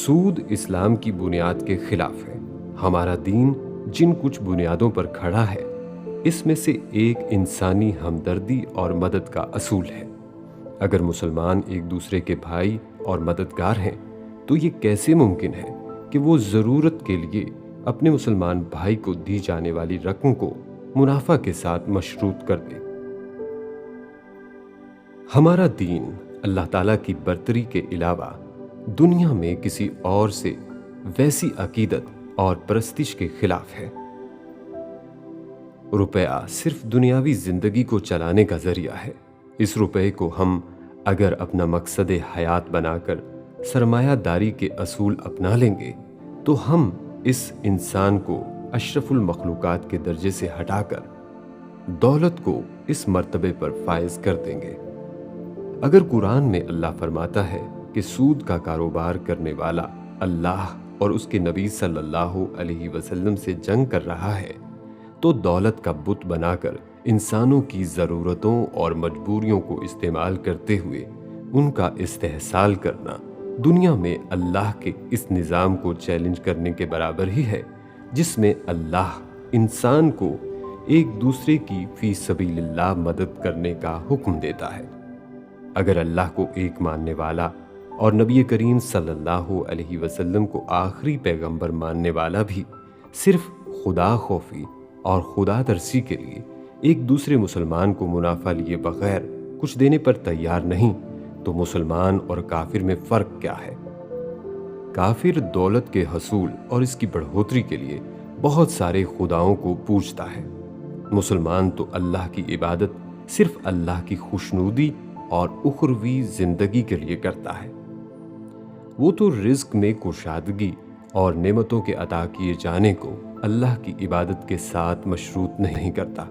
سود اسلام کی بنیاد کے خلاف ہے۔ ہمارا دین جن کچھ بنیادوں پر کھڑا ہے، اس میں سے ایک انسانی ہمدردی اور مدد کا اصول ہے۔ اگر مسلمان ایک دوسرے کے بھائی اور مددگار ہیں تو یہ کیسے ممکن ہے کہ وہ ضرورت کے لیے اپنے مسلمان بھائی کو دی جانے والی رقم کو منافع کے ساتھ مشروط کر دے؟ ہمارا دین اللہ تعالیٰ کی برتری کے علاوہ دنیا میں کسی اور سے ویسی عقیدت اور پرستش کے خلاف ہے۔ روپیہ صرف دنیاوی زندگی کو چلانے کا ذریعہ ہے۔ اس روپے کو ہم اگر اپنا مقصد حیات بنا کر سرمایہ داری کے اصول اپنا لیں گے تو ہم اس انسان کو اشرف المخلوقات کے درجے سے ہٹا کر دولت کو اس مرتبے پر فائز کر دیں گے۔ اگر قرآن میں اللہ فرماتا ہے کہ سود کا کاروبار کرنے والا اللہ اور اس کے نبی صلی اللہ علیہ وسلم سے جنگ کر رہا ہے، تو دولت کا بت بنا کر انسانوں کی ضرورتوں اور مجبوریوں کو استعمال کرتے ہوئے ان کا استحصال کرنا دنیا میں اللہ کے اس نظام کو چیلنج کرنے کے برابر ہی ہے جس میں اللہ انسان کو ایک دوسرے کی فی سبیل اللہ مدد کرنے کا حکم دیتا ہے۔ اگر اللہ کو ایک ماننے والا اور نبی کریم صلی اللہ علیہ وسلم کو آخری پیغمبر ماننے والا بھی صرف خدا خوفی اور خدا ترسی کے لیے ایک دوسرے مسلمان کو منافع لیے بغیر کچھ دینے پر تیار نہیں، تو مسلمان اور کافر میں فرق کیا ہے؟ کافر دولت کے حصول اور اس کی بڑھوتری کے لیے بہت سارے خداؤں کو پوجتا ہے۔ مسلمان تو اللہ کی عبادت صرف اللہ کی خوشنودی اور اخروی زندگی کے لیے کرتا ہے۔ وہ تو رزق میں کشادگی اور نعمتوں کے عطا کیے جانے کو اللہ کی عبادت کے ساتھ مشروط نہیں کرتا۔